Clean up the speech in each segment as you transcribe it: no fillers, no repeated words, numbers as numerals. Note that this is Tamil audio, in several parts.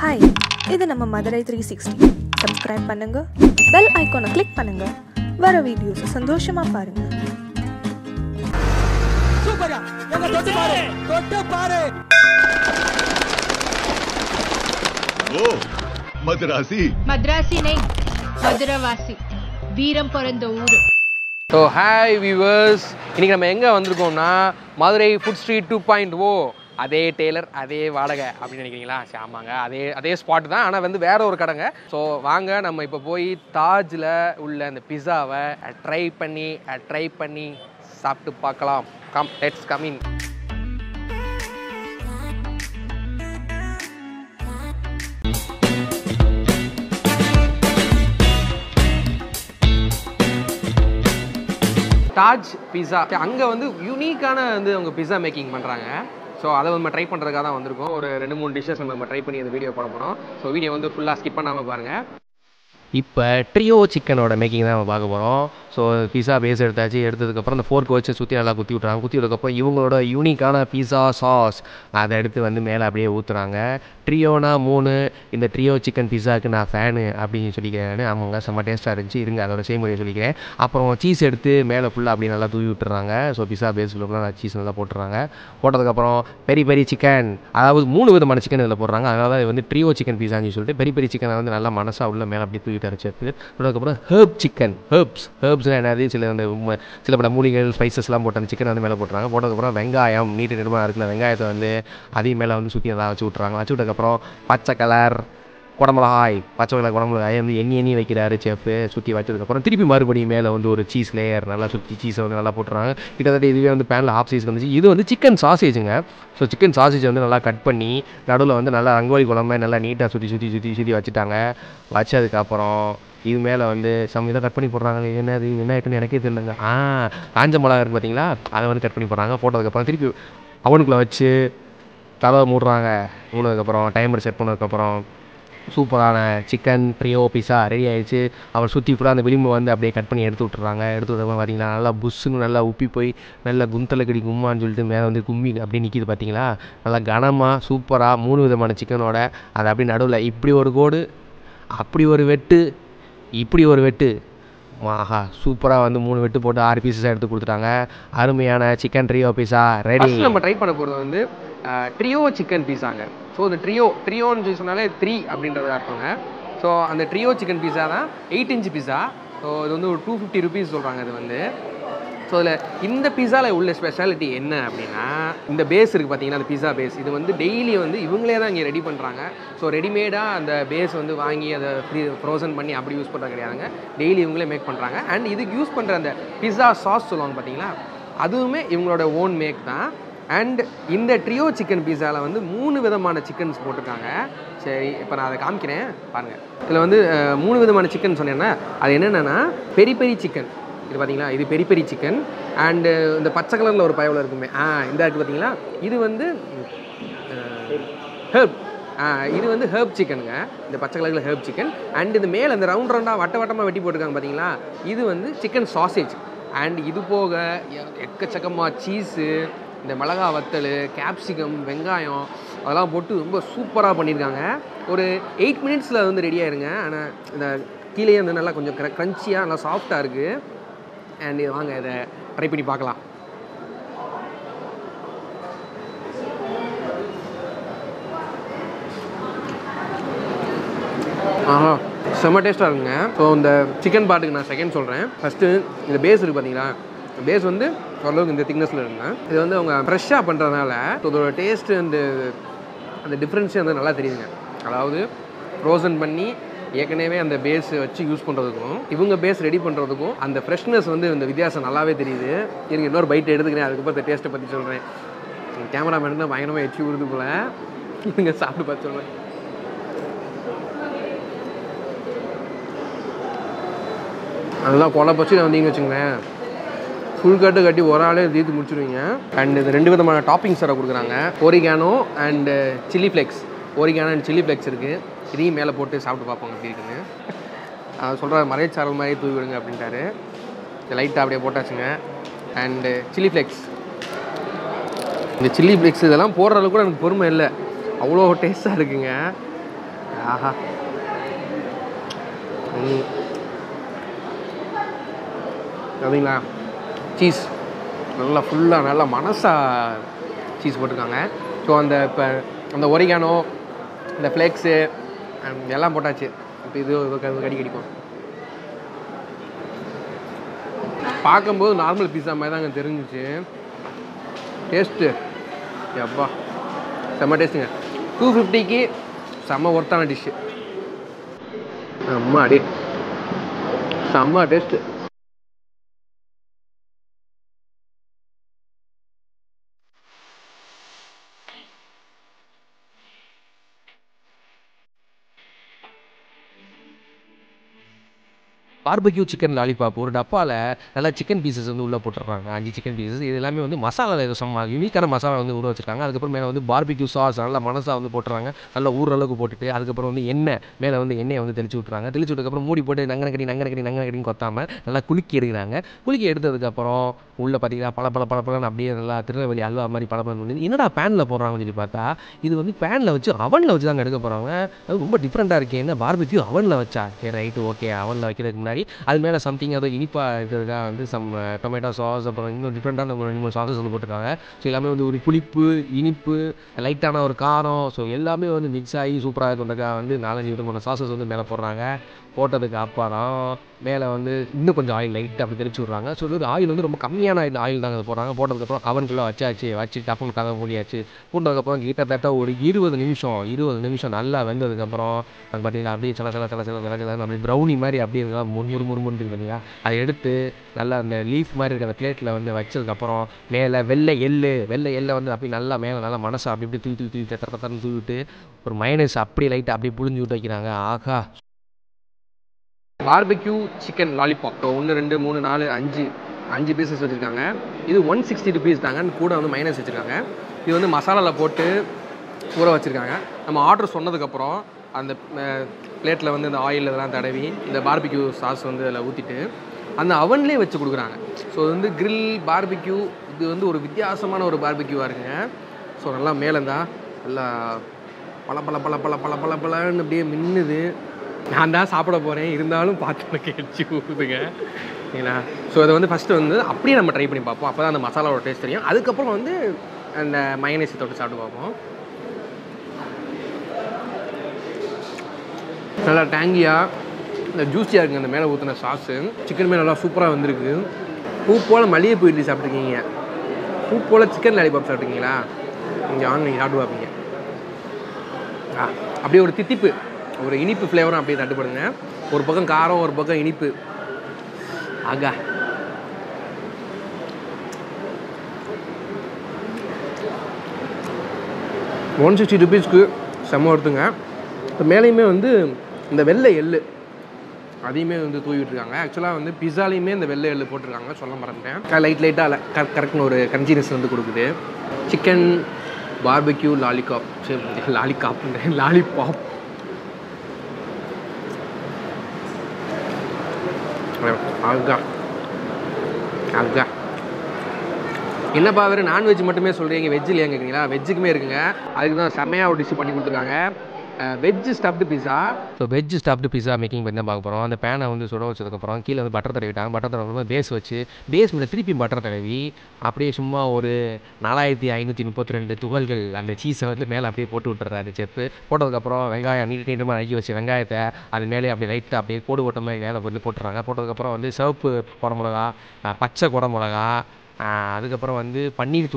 ஹாய், இது நம்ம மதுரை 360. சப்ஸ்கிரைப் பண்ணுங்க, பெல் ஐகானை கிளிக் பண்ணுங்க, வர வீடியோஸ் சந்தோஷமா பாருங்க. சூப்பரா எங்க தொட்டு பாரு ஓ மதராசி नहीं மதுரவாசி வீரம் பிறந்த ஊரு. ஸோ ஹாய் வியூவர்ஸ், இன்றைக்கி நம்ம எங்கே வந்திருக்கோம்னா மதுரை ஃபுட் ஸ்ட்ரீட் 2.0. அதே டெய்லர் அதே வாடகை அப்படின்னு நினைக்கிறீங்களா? சரி, ஆமாங்க, அதே ஸ்பாட் தான், ஆனால் வந்து வேற ஒரு கடைங்க. ஸோ வாங்க நம்ம இப்போ போய் தாஜில் உள்ள அந்த பிஸாவை ட்ரை பண்ணி சாப்பிட்டு பார்க்கலாம். Let's come in. Taj pizza அங்கே வந்து யூனிக்கான வந்து அவங்க பிஸா மேக்கிங் பண்ணுறாங்க. ஸோ அதை நம்ம ட்ரை பண்ணுறதுக்காக தான் வந்திருக்கோம். ஒரு 2-3 டிஷ்ஷஸ் நம்ம ட்ரை பண்ணி அந்த வீடியோ பண்ண போகிறோம். ஸோ வீடியோ வந்து ஃபுல்லாக ஸ்கிப் பண்ணாமல் பாருங்கள். இப்போ ட்ரியோ சிக்கனோட மேக்கிங் தான் நம்ம பார்க்க போகிறோம். ஸோ பிஸா பேஸ் எடுத்ததுக்கப்புறம் அந்த ஃபோர்க் வச்சு சுற்றி நல்லா குத்தி விட்டதுக்கப்புறம் இவங்களோட யூனிக்கான பிஸா சாஸ் அதை எடுத்து வந்து மேலே அப்படியே ஊற்றுறாங்க. ட்ரியோனா 3, இந்த ட்ரியோ சிக்கன் பிஸாவுக்கு நான் ஃபேனு அப்படின்னு சொல்லிக்கிறேன். அவங்க செம்ம டேஸ்ட்டாக இருந்துச்சு. இருங்க அதோட செய்முறையை சொல்லிக்கிறேன். அப்புறம் சீஸ் எடுத்து மேலே ஃபுல்லாக அப்படியே நல்லா தூவி விட்டுறாங்க. ஸோ பிஸா பேஸில் ஃபுல்லாக சீஸ் நல்லா போட்டுறாங்க. போட்டதுக்கப்புறம் பெரி சிக்கன், அதாவது 3 விதமான சிக்கன் இதில் போடுறாங்க. அதனால தான் வந்து ட்ரியோ சிக்கன் பிஸான்னு சொல்லிட்டு பெரி சிக்கனை வந்து நல்லா மனசாக உள்ள மேலே அப்படியே தூவிட்டு அரைச்சிருக்கு. அதுக்கப்புறம் ஹெர்ப் சிக்கன், ஹெர்ப்ஸ்னால் என்னது, சில பல மூலிகைகள் ஸ்பைசஸ்லாம் போட்டு அந்த சிக்கன் வந்து மேலே போட்டுறாங்க. போட்டதுக்கப்புறம் வெங்காயம் நீட்டு நிறமாக இருக்குல்ல, வெங்காயத்தை வந்து அதையும் மேலே வந்து சுற்றி நல்லா வச்சு விட்றாங்க. வச்சு விட்டதுக்கப்புறம் பச்சை கலர் குடமிளகாய் வந்து எண்ணி வைக்கிறாரு செஃப்பு. சுற்றி வச்சதுக்கப்புறம் திருப்பி மறுபடியும் மேலே வந்து ஒரு சீஸ் லேயர் நல்லா சுற்றி சீஸை வந்து நல்லா போட்டுறாங்க. கிட்டத்தட்ட இதுவே வந்து பேனில் ஹாஃப் சீஸ் வந்துச்சு. இது வந்து சிக்கன் சாசேஜுங்க. ஸோ சிக்கன் சாசேஜ் வந்து நல்லா கட் பண்ணி நடுவில் வந்து நல்லா ரங்கோலி குழம்பு நல்லா நீட்டாக சுற்றி வச்சுட்டாங்க. வச்சதுக்கப்புறம் இது மேலே வந்து இதை கட் பண்ணி போடுறாங்க. என்ன ஆகிட்டுன்னு எனக்கே தெரியலங்க. காஞ்ச மிளகா இருக்குது பார்த்தீங்களா, அதை வந்து கட் பண்ணி போடுறாங்க. போட்டதுக்கப்புறம் திருப்பி அவனுக்குள்ளே வச்சு தலை மூடுறாங்க. மூடுறதுக்கப்புறம் டைமர் செட் பண்ணதுக்கப்புறம் சூப்பரான சிக்கன் ட்ரியோ பிஸா ரெடி ஆகிடுச்சு. அவர் சுற்றி ஃபுல்லாக அந்த விளிம்பு வந்து அப்படியே கட் பண்ணி எடுத்து விட்றதுக்கப்புறம் பார்த்தீங்களா நல்லா புஷ்ஷுன்னு நல்லா உப்பி போய் நல்லா குந்தலக்கடி கும்மான்னு சொல்லிட்டு மேலே வந்து கும்மி அப்படியே நிற்கிது பார்த்தீங்களா. நல்லா கனமாக சூப்பராக 3 விதமான சிக்கனோட அதை அப்படியே நடுவில் இப்படி ஒரு கோடு, அப்படி ஒரு வெட்டு, இப்படி ஒரு வெட்டு, ஆஹா சூப்பராக வந்து 3 வெட்டு போட்டு 6 பீஸஸாக எடுத்து கொடுத்துட்டாங்க. அருமையான சிக்கன் ட்ரியோ பிஸா ரெடி. நம்ம ட்ரை பண்ண போகிறது வந்து ட்ரியோ சிக்கன் பீஸாங்க. ஸோ இந்த ட்ரியோன்னு சொல்லி சொன்னாலே 3 அப்படின்றத அர்த்தங்க. ஸோ அந்த ட்ரியோ சிக்கன் பீஸா தான் 8 இன்ச் பீஸா. ஸோ இது வந்து ஒரு 250 ருபீஸ் சொல்கிறாங்க இது வந்து. ஸோ இதில் இந்த பீஸாவில் உள்ள ஸ்பெஷாலிட்டி என்ன அப்படின்னா, இந்த பேஸ் இருக்குது பார்த்தீங்கன்னா, அந்த பீஸா பேஸ் இது வந்து டெய்லி வந்து இவங்களே தான் இங்கே ரெடி பண்ணுறாங்க. ஸோ ரெடிமேடாக அந்த பேஸ் வந்து வாங்கி அதை ஃப்ரோசன் பண்ணி அப்படி யூஸ் பண்ணுறது கிடையாதுங்க. டெய்லி இவங்களே மேக் பண்ணுறாங்க. அண்ட் இதுக்கு யூஸ் பண்ணுற அந்த பிஸா சாஸ் சொல்லுவாங்க பார்த்தீங்களா, அதுவுமே இவங்களோட ஓன் மேக் தான். அண்ட் இந்த ட்ரியோ சிக்கன் பீஸாவில் வந்து 3 விதமான சிக்கன்ஸ் போட்டிருக்காங்க. சரி, இப்போ நான் அதை காமிக்கிறேன் பாருங்கள். இதில் வந்து 3 விதமான சிக்கன் சொன்னேன்னா அது என்னென்னா பெரி சிக்கன் இது பார்த்தீங்களா, இது பெரி சிக்கன். அண்டு இந்த பச்சை கலரில் ஒரு பயவில் இருக்குமே, இந்த இருக்குது பார்த்தீங்களா, இது வந்து ஹெர்ப். இது வந்து ஹெர்ப் சிக்கனுங்க, இந்த பச்சை கலரில் ஹெர்ப் சிக்கன். அண்ட் இது மேலே இந்த ரவுண்டாக வட்டமாக வெட்டி போட்டிருக்காங்க பார்த்தீங்களா, இது வந்து சிக்கன் சாசேஜ். அண்ட் இது போக எக்கச்சக்கமாக சீஸு, இந்த மிளகா வத்தல், கேப்சிகம், வெங்காயம் அதெல்லாம் போட்டு ரொம்ப சூப்பராக பண்ணியிருக்காங்க. ஒரு 8 மினிட்ஸில் வந்து ரெடி ஆயிருங்க. ஆனால் இந்த கீழே வந்து நல்லா கொஞ்சம் க்ரன்ச்சியாக நல்லா சாஃப்டாக இருக்குது. அண்ட் வாங்க இதை ட்ரை பண்ணி பார்க்கலாம். செம்ம டேஸ்ட்டாக இருக்குங்க. ஸோ இந்த சிக்கன் பாட்டுக்கு நான் செகண்ட் சொல்கிறேன். ஃபஸ்ட்டு இந்த பேஸ் இருக்குது பார்த்தீங்களா, பேஸ் வந்து ஓரளவுக்கு இந்த திக்னஸில் இருக்குங்க. இது வந்து அவங்க ஃப்ரெஷ்ஷாக பண்ணுறதுனால அதோட டேஸ்ட்டு அந்த டிஃப்ரென்ஸே வந்து நல்லா தெரியுதுங்க. அதாவது ஃப்ரோசன் பண்ணி ஏற்கனவே அந்த பேஸ் வச்சு யூஸ் பண்ணுறதுக்கும் இவங்க பேஸ் ரெடி பண்ணுறதுக்கும் அந்த ஃப்ரெஷ்னஸ் வந்து இந்த வித்தியாசம் நல்லாவே தெரியுது. எனக்கு இன்னொரு பைட் எடுத்துக்கிறேன், அதுக்கப்புறம் இந்த டேஸ்ட்டை பற்றி சொல்கிறேன். கேமராமேன் தான் பயங்கரமாக எச்சி விடுது போல். இவங்க சாப்பிட்டு பார்த்து சொல்கிறேன். அதெல்லாம் கொலை பச்சு வந்தீங்க வச்சுங்களேன், ஃபுல் கட்டு கட்டி ஒரு ஆளே தீர்த்து முடிச்சுடுவீங்க. அண்ட் இது 2 விதமான டாப்பிங்ஸ் வர கொடுக்குறாங்க, oregano and chilli flex. Oregano and chilli flex இருக்குது. இதையும் மேலே போட்டு சாப்பிட்டு பார்ப்போம் எப்படி இருக்குன்னு. சொல்கிற மறைச்சாரல் மாதிரி தூவி விடுங்க அப்படின்ட்டாரு. லைட்டாக அப்படியே போட்டாச்சுங்க. அண்டு சில்லி ஃப்ளெக்ஸ், இந்த சில்லி ஃப்ளெக்ஸ் இதெல்லாம் போடுற அளவுக்கு கூட எனக்கு பொறுமை இல்லை, அவ்வளோ டேஸ்ட்டாக இருக்குங்க. ஆஹா. அப்படிங்களா? சீஸ் நல்லா ஃபுல்லாக நல்லா மனசாக சீஸ் போட்டிருக்காங்க. ஸோ அந்த இப்போ அந்த ஒரிகானோ, இந்த ஃப்ளேக்ஸு எல்லாம் போட்டாச்சு. இப்போ இது கடி கடிக்கும். பார்க்கும்போது நார்மல் பீஸா மாதிரி தாங்க தெரிஞ்சிச்சு. டேஸ்ட்டு எப்பா செம்ம டேஸ்ட்டுங்க. 250க்கு செம்ம ஒர்த்தான டிஷ்ஷு. அம்மா அடி செம்ம டேஸ்ட்டு. பார்பக்யூ சிக்கன் லாலிபாப் ஒரு டப்பாவில் நல்லா சிக்கன் பீசஸ் வந்து உள்ளே போட்டுருக்காங்க. 5 சிக்கன் பீசஸ். இது எல்லாமே வந்து மசாலாவில் ஏதோ யூனிக்கான மசாலா வந்து ஊற வச்சுருக்காங்க. அதுக்கப்புறம் மேலே வந்து பார்பிக்யூ சாஸ் நல்லா மனசாக வந்து போட்டுறாங்க. நல்லா ஊற அளவுக்கு போட்டுட்டு அதுக்கப்புறம் வந்து எண்ணெய் மேலே வந்து எண்ணெயை வந்து தெளிச்சு விட்றாங்க. தெளிச்சு விட்டதுக்கப்புறம் மூடி போட்டு நங்கனக்கடின்னு கொத்தாமல் நல்லா குலுக்கி எடுக்கிறாங்க. குலுக்கி எடுத்ததுக்கப்புறம் உள்ளே பார்த்தீங்கன்னா பழன்னு அப்படியே நல்லா திருநெல்வேலி அல்வா மாதிரி பழப்பழம். என்னடா பேனில் போடுறாங்கன்னு சொல்லி பார்த்தா இது வந்து பேனில் வச்சு அவனில் வச்சு தாங்க எடுக்க போகிறாங்க. அது ரொம்ப டிஃப்ரெண்ட்டாக இருக்கே. என்ன பார்பிக்யூ அவனில் வச்சா? சரி ரைட்டு ஓகே. அவனில் வைக்கிறதுக்கு முன்னாடி அது மேலே சம்திங் ஏதோ இனிப்பாக இருக்கிறதுக்காக வந்து டொமேட்டோ சாஸ் அப்புறம் இன்னும் டிஃப்ரெண்ட்டான 2-3 சாஸஸ் வந்து போட்டிருக்காங்க. ஸோ எல்லாமே வந்து ஒரு புளிப்பு, இனிப்பு, லைட்டான ஒரு காரம், ஸோ எல்லாமே வந்து மிக்ஸ் ஆகி சூப்பராக இருக்கிறதுக்காக வந்து 4-5 விதமான சாஸஸ் வந்து மேலே போடுறாங்க. போட்டதுக்கு அப்புறம் மேலே வந்து இன்னும் கொஞ்சம் ஆயில் லைட்டாக அப்படி தெளிச்சு விட்றாங்க. ஸோ இது ஆயில் வந்து ரொம்ப கம்மியான ஆயில் தாங்க அது போடுறாங்க. போட்டதுக்கப்புறம் அவனுக்குள்ளே வச்சு டப்புன்னு கதை மூடியாச்சு. பூண்டதுக்கப்புறம் கிட்டத்தட்ட ஒரு 20 நிமிஷம் நல்லா வெந்ததுக்கப்புறம் அது பார்த்தீங்கன்னா அப்படியே சில அப்படி ப்ரௌனி மாதிரி அப்படியே இருக்கா முறுமுறுன்னு இல்லையா, அதை எடுத்து நல்லா அந்த லீஃப் மாதிரி இருக்கிற அந்த பிளேட்டில் வந்து வச்சதுக்கப்புறம் மேலே வெள்ளை எள்ளை வந்து அப்படி நல்லா மேலே நல்லா மனசை அப்படி இப்படி தூவிட்டு ஒரு மைனஸ் அப்படியே லைட்டாக அப்படியே புழிஞ்சு விட்டு வைக்கிறாங்க. ஆகா. பார்பிக்யூ சிக்கன் லாலிபாப் 1 2 3 4 5 பீசஸ் வச்சுருக்காங்க. இது 160 rupees தாங்க. கூட வந்து மைனஸ் வச்சுருக்காங்க. இது வந்து மசாலாவில் போட்டு ஊற வச்சுருக்காங்க. நம்ம ஆர்டர் சொன்னதுக்கப்புறம் அந்த பிளேட்டில் வந்து இந்த ஆயில் இதெல்லாம் தடவி இந்த பார்பிக்யூ சாஸ் வந்து அதில் ஊற்றிட்டு அந்த அவன்லேயே வச்சு கொடுக்குறாங்க. ஸோ இது வந்து கிரில் பார்பிக்யூ. இது வந்து ஒரு வித்தியாசமான ஒரு பார்பிக்யூவாக இருக்குங்க. ஸோ நல்லா மேலேந்தான் நல்லா பழன்னு அப்படியே மின்னுது. நான் தான் சாப்பிட போகிறேன், இருந்தாலும் பார்த்து கேட்டு ஊற்றுதுங்க சரிங்களா. ஸோ அதை வந்து ஃபஸ்ட்டு வந்து அப்படியே நம்ம ட்ரை பண்ணி பார்ப்போம். அப்போ தான் அந்த மசாலாவோட டேஸ்ட் தெரியும். அதுக்கப்புறம் வந்து அந்த மயனேஸை தொட்டு சாப்பிட்டு பார்ப்போம். நல்லா டேங்கியாக இந்த ஜூஸியாக இருக்குங்க அந்த மேலே ஊற்றின சாஸு. சிக்கனுமே நல்லா சூப்பராக வந்திருக்கு. பூ போல் மல்லிகைப்பூ இட்லி சாப்பிட்ருக்கீங்க, பூ போல் சிக்கன் லாலிபாப் சாப்பிட்ருக்கீங்களா? இங்கே வாங்க நீங்கள் சாப்பிட்டு பார்ப்பீங்க. அப்படியே ஒரு தித்திப்பு, ஒரு இனிப்பு ஃப்ளேவரும் அப்படியே தட்டுப்படுங்க. ஒரு பக்கம் காரம், ஒரு பக்கம் இனிப்பு. ஆகா. ₹160 செம்ம வருதுங்க. இப்போ மேலேயுமே வந்து இந்த வெள்ளை எள்ளு அதையுமே வந்து தூவி விட்டுருக்காங்க. ஆக்சுவலாக வந்து பிஸாலையுமே இந்த வெள்ளை எள்ளு போட்டிருக்காங்க, சொல்ல மறந்துட்டேன். லைட்டாக கரெக்ட்னு ஒரு கன்சினஸ் வந்து கொடுக்குது. Chicken barbecue lollipop. ஆகா ஆகா. என்னப்பா வேறு நான்வெஜ் மட்டுமே சொல்கிறீங்க, வெஜ் இல்லையா கேட்குறீங்களா? வெஜ்ஜுக்குமே இருக்குங்க. அதுக்கு தான் செம்மையாக ஒரு டிஷ் பண்ணி கொடுத்துருக்காங்க, veg stuffed pizza. So veg stuffed pizza making பண்ணி தான் பார்க்க போகிறோம். அந்த பேனை வந்து சுட வச்சதுக்கப்புறம் கீழே வந்து பட்டர் தடவிட்டாங்க. பட்டர் தடவை பேஸ் வச்சு பேஸ் மேலே திருப்பி பட்டர் தடவி அப்படியே சும்மா ஒரு 4532 துகள்கள் அந்த சீஸை வந்து மேலே அப்படியே போட்டு விட்டுறாரு செப்பு. போட்டதுக்கப்புறம் வெங்காயம் நீட்டமாக நறுக்கி வச்சு வெங்காயத்தை அது மேலே அப்படியே லைட்டாக அப்படியே கோடு ஓட்ட மாதிரி மேலே வந்து போட்டுறாங்க. போட்டதுக்கப்புறம் வந்து சிவப்பு குடமிளகா, பச்சை குடமிளகா, அதுக்கப்புறம் வந்து பன்னீர்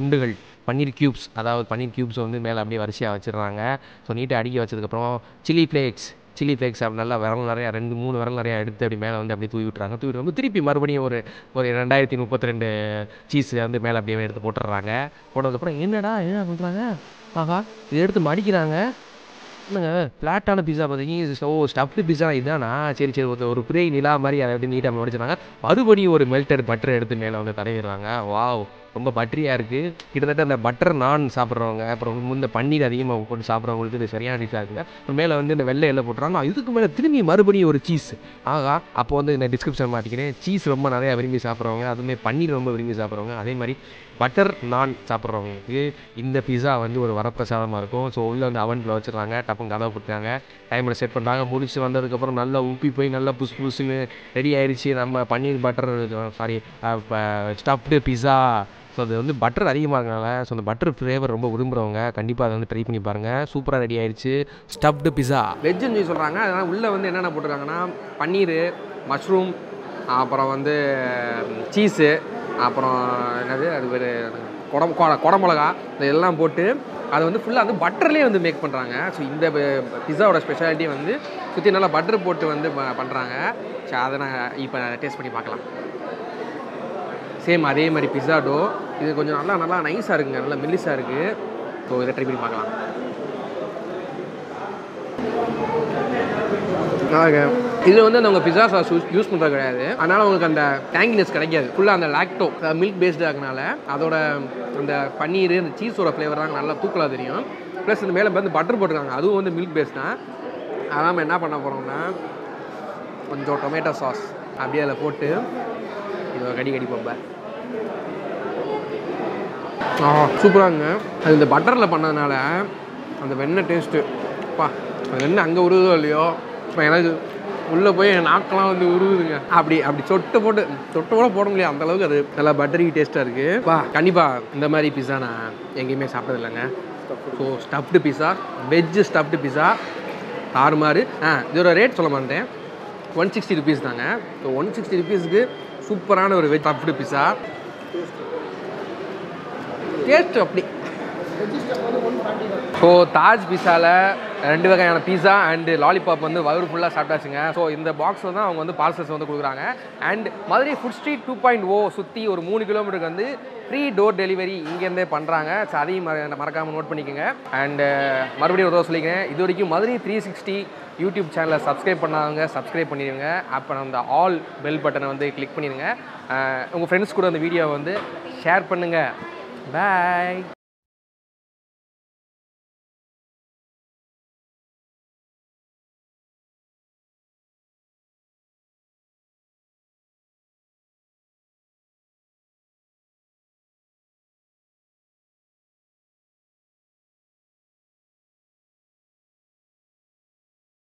க்யூப்ஸ், அதாவது பன்னீர் க்யூப்ஸை வந்து மேலே அப்படியே வரிசையாக வச்சிடுறாங்க. ஸோ நீட்டாக அடுக்கி வச்சதுக்கப்புறம் சில்லி ஃப்ளேக்ஸ் அப்படி நல்லா விரல் நிறையா 2-3 விரல் நிறையா எடுத்து அப்படி மேலே வந்து அப்படியே தூவி விட்டுறாங்க. வந்து திருப்பி மறுபடியும் ஒரு 2032 சீஸ் வந்து மேலே அப்படியே எடுத்து போட்டுடுறாங்க. போட்டதுக்கப்புறம் என்ன பண்ணுறாங்க? ஆஹா, இதை எடுத்து மடிக்கிறாங்க. என்னங்க ஃப்ளாட்டான பிஸா பார்த்தீங்க. ஸ்டஃப்டு பிஸா இதானா? சரி ஒரு பிறை நிலா மாதிரி அதை எப்படி நீட்டாக மடிச்சிடறாங்க. மறுபடியும் ஒரு மெல்டட் பட்டர் எடுத்து மேலே வந்து தடவிடுறாங்க. வாவ். ரொம்ப பட்டரியாக இருக்குது. கிட்டத்தட்ட அந்த பட்டர் நான் சாப்பிட்றவங்க, அப்புறம் இந்த பன்னீர் அதிகமாக போட்டு சாப்பிட்றவங்களுக்கு இது சரியான டிஷ்ஷாக இருக்குங்க. அப்புறம் மேலே வந்து இந்த வெள்ளை எல்லாம் போட்டுறாங்க. இதுக்கு மேலே திரும்பி மறுபடியும் ஒரு சீஸ். ஆகா, அப்போ வந்து இந்த டிஸ்கிரிப்ஷன் மாட்டிக்கிறேன். சீஸ் ரொம்ப நிறையா விரும்பி சாப்பிட்றவங்க, அதுமாதிரி பன்னீர் ரொம்ப விரும்பி சாப்பிட்றவங்க, அதே மாதிரி பட்டர் நான் சாப்பிட்றவங்களுக்கு இந்த பிஸா வந்து ஒரு வரப்பிரசாதமாக இருக்கும். ஸோ உள்ளே வந்து அவனில் வச்சுருக்காங்க, டப்புன்னு கதவை போட்டுருக்காங்க, டைமில் செட் பண்ணுறாங்க. முடிச்சு வந்ததுக்கப்புறம் நல்லா உப்பி போய் நல்லா புதுசுன்னு ரெடி ஆயிடுச்சு நம்ம பன்னீர் பட்டர் ஸ்டஃப்டு பிஸா. ஸோ அது வந்து பட்டர் அதிகமாக இருக்கனால ஸோ அந்த பட்டர் ஃப்ளேவர் ரொம்ப விரும்புகிறவங்க கண்டிப்பாக அதை வந்து ட்ரை பண்ணி பாருங்கள். சூப்பராக ரெடி ஆயிடுச்சு ஸ்டஃப்டு பிஸா. வெஜ்ஜுன்னு சொல்லி சொல்கிறாங்க. அதனால் உள்ளே வந்து என்னென்ன போட்டிருக்காங்கன்னா பன்னீர், மஷ்ரூம், அப்புறம் வந்து சீஸு, அப்புறம் என்னது அது பேர் குடமிளகா, இதெல்லாம் போட்டு அதை வந்து ஃபுல்லாக வந்து பட்டர்லேயே வந்து மேக் பண்ணுறாங்க. ஸோ இந்த பிஸாவோட ஸ்பெஷாலிட்டி வந்து சுற்றி நல்லா பட்டர் போட்டு வந்து பண்ணுறாங்க. ஸோ அதை நான் இப்போ டேஸ்ட் பண்ணி பார்க்கலாம். சேம் அதே மாதிரி பிஸா டோ இது கொஞ்சம் நல்லா நைஸாக இருக்குங்க, நல்லா மெல்லிஸாக இருக்குது. ஸோ இதை ட்ரை பண்ணி பார்க்கலாம். இதில் வந்து அவங்க பிஸா சாஸ் யூஸ் பண்ணுறது கிடையாது, அதனால் உங்களுக்கு அந்த டேங்கினஸ் கிடைக்காது. ஃபுல்லாக அந்த லாக்டோ மில்க் பேஸ்டாக இருக்கனால அதோட அந்த பன்னீர் அந்த சீஸோட ஃப்ளேவர் தான் நல்லா தூக்கலாக தெரியும். ப்ளஸ் இந்த மேலே வந்து பட்டர் போட்டிருக்காங்க, அதுவும் வந்து மில்க் பேஸ்ட் தான். அதனால் நம்ம என்ன பண்ண போகிறோம்னா கொஞ்சம் டொமேட்டோ சாஸ் அப்படியே அதில் போட்டு இதை கடி பார்ப்பேன். சூப்பராகுங்க. அது இந்த பட்டரில் பண்ணதுனால அந்த வெண்ணெய் டேஸ்ட்டு அந்த வெண்ணெய் அங்கே உருகுதோ இல்லையோ, இப்போ எனக்கு உள்ளே போய் என் நாக்கெல்லாம் வந்து உருகுதுங்க. அப்படி சொட்டை கூட போட முடியாது, அந்தளவுக்கு அது நல்லா பட்டரி டேஸ்ட்டாக இருக்குது. கண்டிப்பாக இந்த மாதிரி பிஸா நான் எங்கேயுமே சாப்பிட்டது இல்லைங்க. So stuffed pizza, veg stuffed pizza தாறுமாறு. இதோட ரேட் சொல்ல மாட்டேன், 160 rupees தாங்க. ஸோ 160 rupeesக்கு சூப்பரான ஒரு வெஜ் ஸ்டஃப்டு பிஸா. டேஸ்ட் அப்படி. ஸோ தாஜ் பிஸாவில் 2 வகையான பீஸா அண்டு லாலிபாப் வந்து வயிறு ஃபுல்லாக சாப்பிட்டாச்சுங்க. ஸோ இந்த பாக்ஸில் தான் அவங்க வந்து பார்சல்ஸ் வந்து கொடுக்குறாங்க. அண்ட் மதுரை ஃபுட் ஸ்ட்ரீட் 2.0 சுற்றி ஒரு 3 கிலோமீட்டருக்கு வந்து ஃப்ரீ டோர் டெலிவரி இங்கேருந்தே பண்ணுறாங்க. ஸோ அதையும் மறக்காமல் நோட் பண்ணிக்கோங்க. அண்டு மறுபடியும் ஒரு சொல்லிக்கிறேன், இது வரைக்கும் மதுரை 360 யூடியூப் சேனலை சப்ஸ்கிரைப் பண்ணாதவங்க சப்ஸ்கிரைப் பண்ணிடுங்க. அப்புறம் அந்த ஆல் பெல் பட்டனை வந்து கிளிக் பண்ணிடுங்க. உங்கள் ஃப்ரெண்ட்ஸ் கூட அந்த வீடியோவை வந்து ஷேர் பண்ணுங்கள். பாய்.